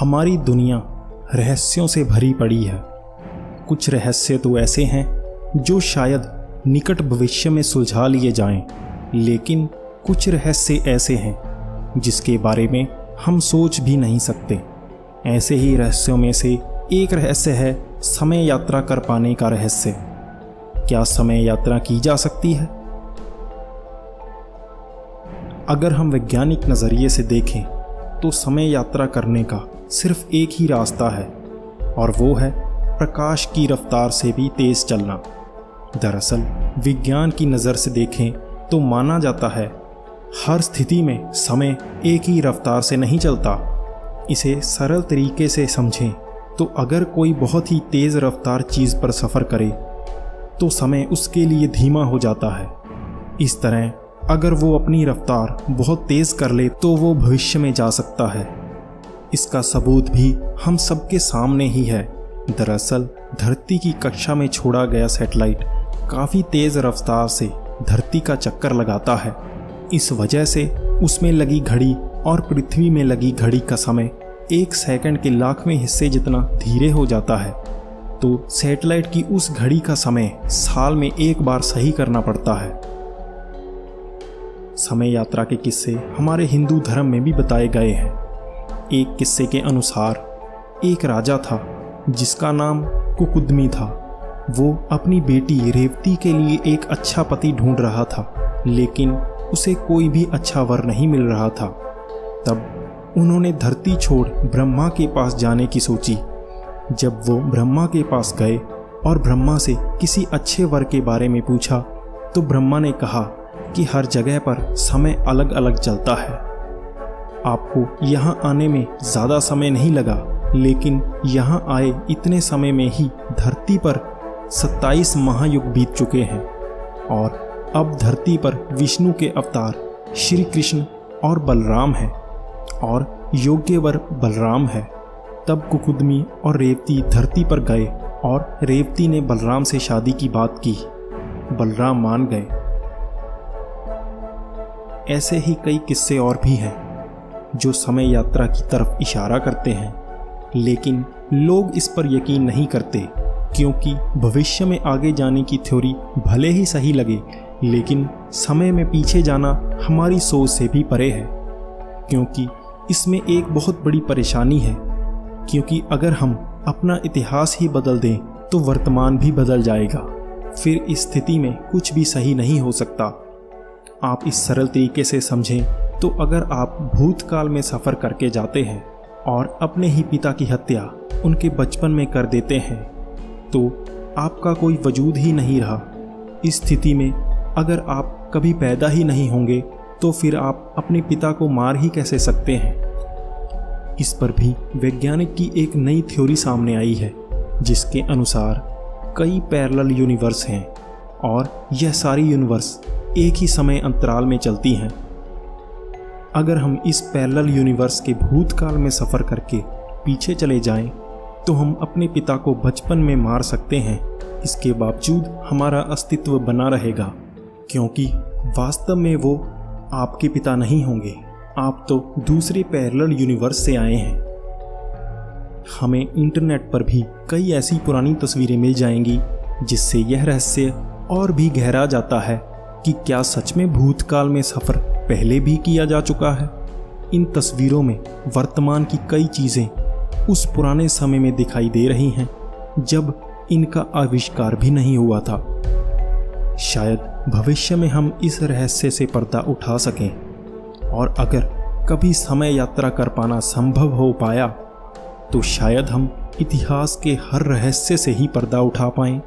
हमारी दुनिया रहस्यों से भरी पड़ी है। कुछ रहस्य तो ऐसे हैं जो शायद निकट भविष्य में सुलझा लिए जाएं, लेकिन कुछ रहस्य ऐसे हैं जिसके बारे में हम सोच भी नहीं सकते। ऐसे ही रहस्यों में से एक रहस्य है समय यात्रा कर पाने का रहस्य। क्या समय यात्रा की जा सकती है? अगर हम वैज्ञानिक नज़रिए से देखें तो समय यात्रा करने का सिर्फ एक ही रास्ता है, और वो है प्रकाश की रफ्तार से भी तेज चलना। दरअसल विज्ञान की नज़र से देखें तो माना जाता है हर स्थिति में समय एक ही रफ्तार से नहीं चलता। इसे सरल तरीके से समझें तो अगर कोई बहुत ही तेज़ रफ्तार चीज़ पर सफ़र करे तो समय उसके लिए धीमा हो जाता है। इस तरह अगर वो अपनी रफ्तार बहुत तेज़ कर ले तो वो भविष्य में जा सकता है। इसका सबूत भी हम सबके सामने ही है। दरअसल धरती की कक्षा में छोड़ा गया सैटेलाइट काफ़ी तेज़ रफ्तार से धरती का चक्कर लगाता है। इस वजह से उसमें लगी घड़ी और पृथ्वी में लगी घड़ी का समय 1 सेकंड के लाखवें हिस्से जितना धीरे हो जाता है। तो सैटेलाइट की उस घड़ी का समय साल में एक बार सही करना पड़ता है। समय यात्रा के किस्से हमारे हिंदू धर्म में भी बताए गए हैं। एक किस्से के अनुसार एक राजा था जिसका नाम कुकुदमी था। वो अपनी बेटी रेवती के लिए एक अच्छा पति ढूंढ रहा था, लेकिन उसे कोई भी अच्छा वर नहीं मिल रहा था। तब उन्होंने धरती छोड़ ब्रह्मा के पास जाने की सोची। जब वो ब्रह्मा के पास गए और ब्रह्मा से किसी अच्छे वर के बारे में पूछा तो ब्रह्मा ने कहा कि हर जगह पर समय अलग अलग चलता है। आपको यहाँ आने में ज़्यादा समय नहीं लगा, लेकिन यहाँ आए इतने समय में ही धरती पर 27 महायुग बीत चुके हैं और अब धरती पर विष्णु के अवतार श्री कृष्ण और बलराम हैं और योग्य वर बलराम है। तब कुकुदमी और रेवती धरती पर गए और रेवती ने बलराम से शादी की बात की। बलराम मान गए। ऐसे ही कई किस्से और भी हैं जो समय यात्रा की तरफ इशारा करते हैं, लेकिन लोग इस पर यकीन नहीं करते क्योंकि भविष्य में आगे जाने की थ्योरी भले ही सही लगे, लेकिन समय में पीछे जाना हमारी सोच से भी परे है। क्योंकि इसमें एक बहुत बड़ी परेशानी है, क्योंकि अगर हम अपना इतिहास ही बदल दें तो वर्तमान भी बदल जाएगा। फिर इस स्थिति में कुछ भी सही नहीं हो सकता। आप इस सरल तरीके से समझें तो अगर आप भूतकाल में सफ़र करके जाते हैं और अपने ही पिता की हत्या उनके बचपन में कर देते हैं तो आपका कोई वजूद ही नहीं रहा। इस स्थिति में अगर आप कभी पैदा ही नहीं होंगे तो फिर आप अपने पिता को मार ही कैसे सकते हैं। इस पर भी वैज्ञानिक की एक नई थ्योरी सामने आई है जिसके अनुसार कई पैरेलल यूनिवर्स हैं और यह सारी यूनिवर्स एक ही समय अंतराल में चलती हैं। अगर हम इस पैरेलल यूनिवर्स के भूतकाल में सफ़र करके पीछे चले जाएं तो हम अपने पिता को बचपन में मार सकते हैं। इसके बावजूद हमारा अस्तित्व बना रहेगा, क्योंकि वास्तव में वो आपके पिता नहीं होंगे। आप तो दूसरे पैरेलल यूनिवर्स से आए हैं। हमें इंटरनेट पर भी कई ऐसी पुरानी तस्वीरें मिल जाएंगी जिससे यह रहस्य और भी गहरा जाता है कि क्या सच में भूतकाल में सफ़र पहले भी किया जा चुका है। इन तस्वीरों में वर्तमान की कई चीज़ें उस पुराने समय में दिखाई दे रही हैं जब इनका आविष्कार भी नहीं हुआ था। शायद भविष्य में हम इस रहस्य से पर्दा उठा सकें, और अगर कभी समय यात्रा कर पाना संभव हो पाया तो शायद हम इतिहास के हर रहस्य से ही पर्दा उठा पाएं।